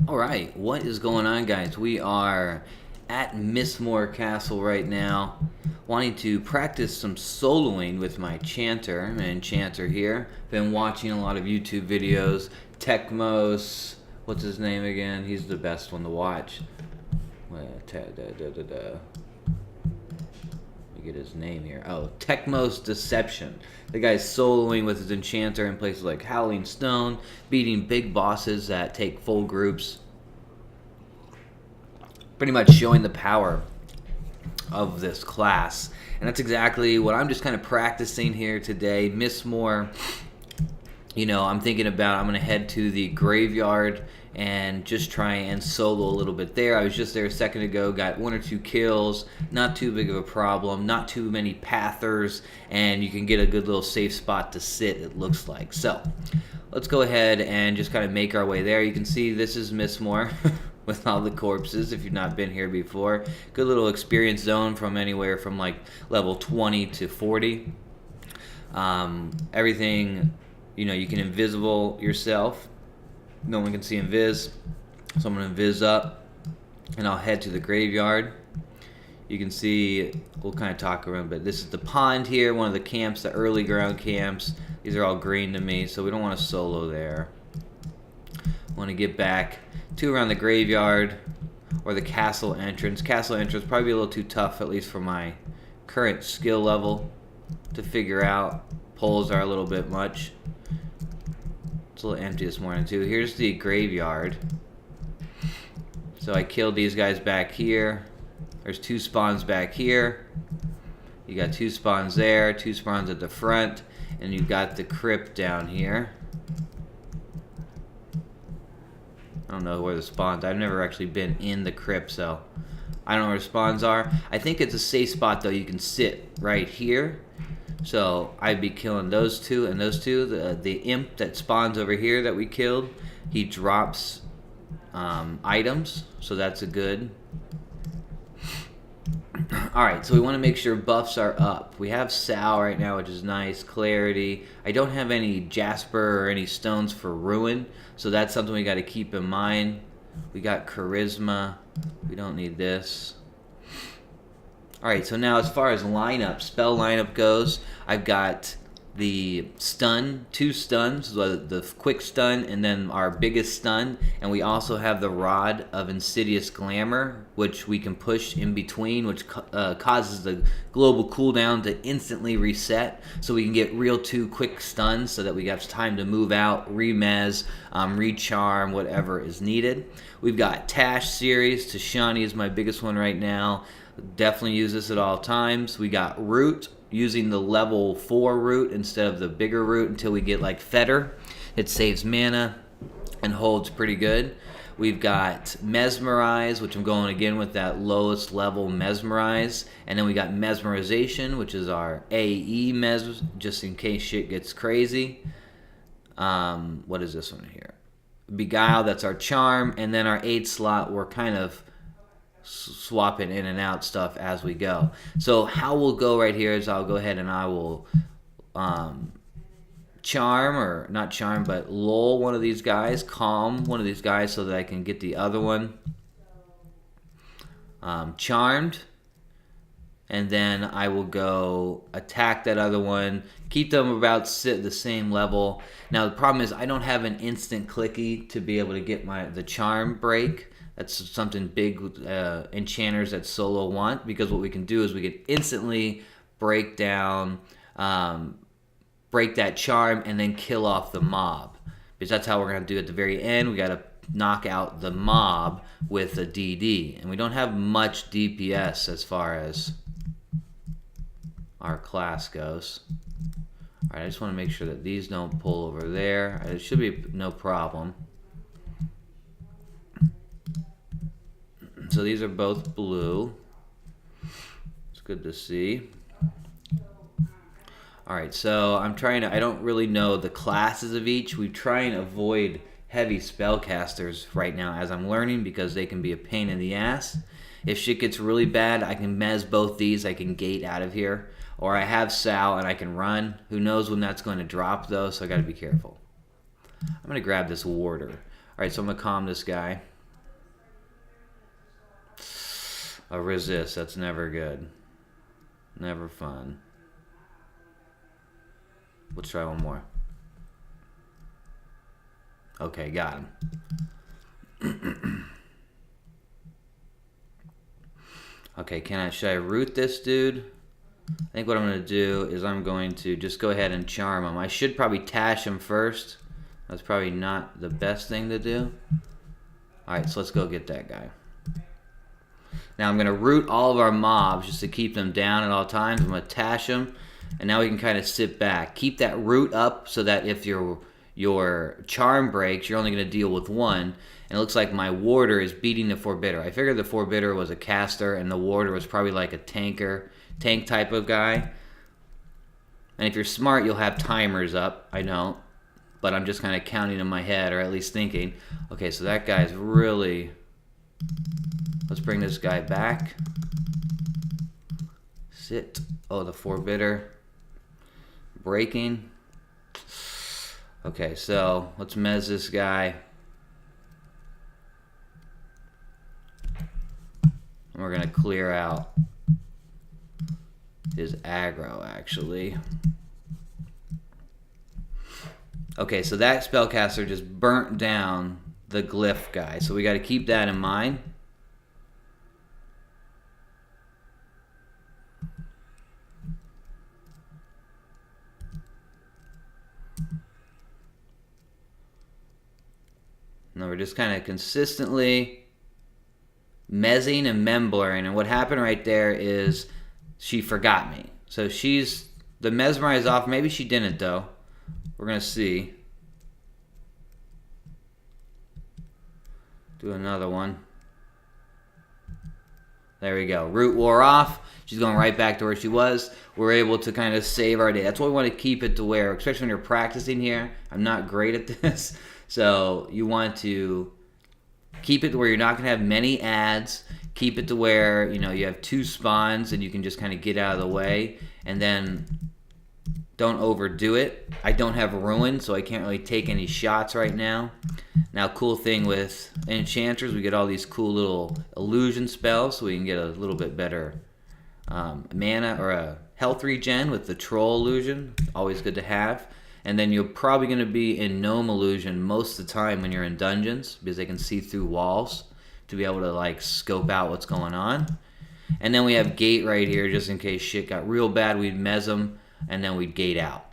Alright, what is going on, guys? We are at Mistmoore Castle right now, wanting to practice some soloing with my Enchanter. I'm an Enchanter here. Been watching a lot of YouTube videos. Tecmos, what's his name again? He's the best one to watch. Get his name here. Oh, Tecmos Deception. The guy's soloing with his Enchanter in places like Howling Stone, beating big bosses that take full groups. Pretty much showing the power of this class. And that's exactly what I'm just kind of practicing here today. Mistmoore, I'm thinking about I'm going to head to the graveyard and just try and solo a little bit there. I was just there a second ago, got 1 or 2 kills, not too big of a problem, not too many pathers, and you can get a good little safe spot to sit, it looks like. So, let's go ahead and just kind of make our way there. You can see this is Mistmoore with all the corpses if you've not been here before. Good little experience zone from anywhere from like level 20 to 40. Everything, you can invisible yourself. No one can see invis, so I'm going to invis up, and I'll head to the graveyard. You can see, we'll kind of talk around, but this is the pond here, one of the camps, the early ground camps. These are all green to me, so we don't want to solo there. I want to get back to around the graveyard or the castle entrance. Castle entrance probably a little too tough, at least for my current skill level, to figure out. Poles are a little bit much. A little empty this morning too. Here's the graveyard. So I killed these guys back here. There's 2 spawns back here. You got 2 spawns there, 2 spawns at the front, and you've got the crypt down here. I don't know where the spawns. I've never actually been in the crypt, so I don't know where the spawns are. I think it's a safe spot though. You can sit right here. So I'd be killing those 2 and those 2. The imp that spawns over here that we killed, he drops items, so that's a good. Alright, so we want to make sure buffs are up. We have Sal right now, which is nice. Clarity. I don't have any Jasper or any stones for Ruin, so that's something we got to keep in mind. We got Charisma. We don't need this. Alright, so now as far as spell lineup goes, I've got the stun, 2 stuns, the quick stun, and then our biggest stun, and we also have the Rod of Insidious Glamour, which we can push in between, which causes the global cooldown to instantly reset, so we can get real 2 quick stuns so that we have time to move out, remez, recharm, whatever is needed. We've got Tash series. Tashani is my biggest one right now. Definitely use this at all times. We got Root, using the level 4 Root instead of the bigger Root until we get like Fetter. It saves mana and holds pretty good. We've got Mesmerize, which I'm going again with that lowest level Mesmerize. And then we got Mesmerization, which is our AE just in case shit gets crazy. What is this one here? Beguile, that's our Charm. And then our 8 slot, we're kind of swapping in and out stuff as we go. So how we'll go right here is I'll go ahead and I will charm, or not charm, but lull one of these guys, calm one of these guys so that I can get the other one charmed, and then I will go attack that other one, keep them about the same level. Now the problem is I don't have an instant clicky to be able to get the charm break. That's something big enchanters that solo want, because what we can do is we can instantly break down, break that charm, and then kill off the mob. Because that's how we're going to do it at the very end. We got to knock out the mob with a DD. And we don't have much DPS as far as our class goes. Alright, I just want to make sure that these don't pull over there. It should be no problem. So these are both blue. It's good to see. Alright, so I don't really know the classes of each. We try and avoid heavy spellcasters right now as I'm learning, because they can be a pain in the ass. If shit gets really bad, I can mez both these. I can gate out of here. Or I have Sal and I can run. Who knows when that's going to drop though, so I got to be careful. I'm going to grab this warder. Alright, so I'm going to calm this guy. A resist, that's never good. Never fun. Let's try one more. Okay, got him. Okay, should I root this dude? I think what I'm going to do is I'm going to just go ahead and charm him. I should probably tash him first. That's probably not the best thing to do. Alright, so let's go get that guy. Now I'm going to root all of our mobs just to keep them down at all times. I'm going to tash them, and now we can kind of sit back. Keep that root up so that if your charm breaks, you're only going to deal with one. And it looks like my warder is beating the forbidder. I figured the forbidder was a caster, and the warder was probably like a tank type of guy. And if you're smart, you'll have timers up. I don't. But I'm just kind of counting in my head, or at least thinking, okay, so that guy's really... Let's bring this guy back. Sit. Oh, the forbidder. Breaking. Okay, so let's mez this guy. And we're going to clear out his aggro, actually. Okay, so that spellcaster just burnt down the glyph guy. So we got to keep that in mind. Now we're just kind of consistently mezzing and memblaring. And what happened right there is she forgot me. So she's the mesmerize off. Maybe she didn't, though. We're going to see. Do another one. There we go. Root wore off. She's going right back to where she was. We're able to kind of save our day. That's why we want to keep it to where, especially when you're practicing here. I'm not great at this. So you want to keep it to where you're not going to have many ads. Keep it to where, you know, you have 2 spawns and you can just kind of get out of the way. And then don't overdo it. I don't have ruin, so I can't really take any shots right now. Now, cool thing with enchanters, we get all these cool little illusion spells, so we can get a little bit better mana or a health regen with the troll illusion. Always good to have. And then you're probably going to be in gnome illusion most of the time when you're in dungeons, because they can see through walls to be able to like scope out what's going on. And then we have gate right here, just in case shit got real bad. We'd mez them, and then we'd gate out.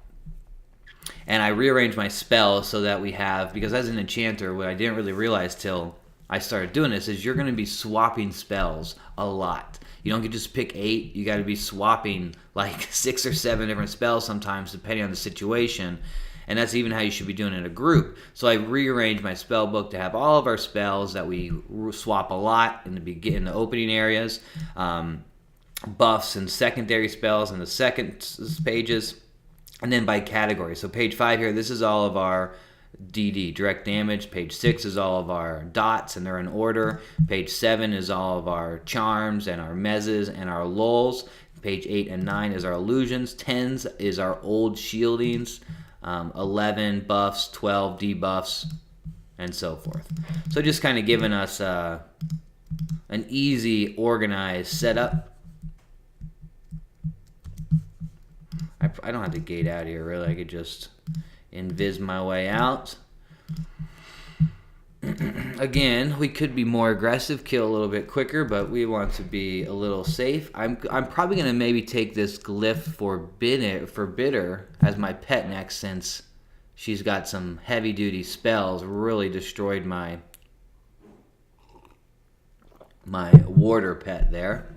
And I rearranged my spells so that we have, because as an enchanter, what I didn't really realize till I started doing this is you're going to be swapping spells a lot. You don't get to just pick 8. You got to be swapping like 6 or 7 different spells sometimes, depending on the situation. And that's even how you should be doing it in a group. So I rearranged my spell book to have all of our spells that we swap a lot in the opening areas. Buffs and secondary spells in the second pages, and then by category. So page 5 here, this is all of our DD, direct damage. Page 6 is all of our dots, and they're in order. Page 7 is all of our charms and our mezzes and our lulls. Page 8 and 9 is our illusions. 10s is our old shieldings. 11 buffs, 12 debuffs, and so forth. So just kind of giving us an easy, organized setup. I don't have to gate out here, really. I could just invis my way out. Again, we could be more aggressive, kill a little bit quicker, but we want to be a little safe. I'm probably going to maybe take this glyph forbidder as my pet next, since she's got some heavy-duty spells. Really destroyed my warder pet there.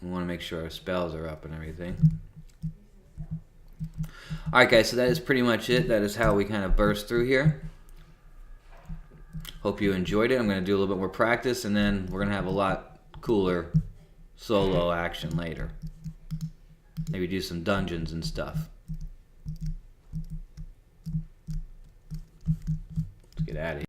We want to make sure our spells are up and everything. Alright guys, so that is pretty much it. That is how we kind of burst through here. Hope you enjoyed it. I'm going to do a little bit more practice, and then we're going to have a lot cooler solo action later. Maybe do some dungeons and stuff. Let's get out of here.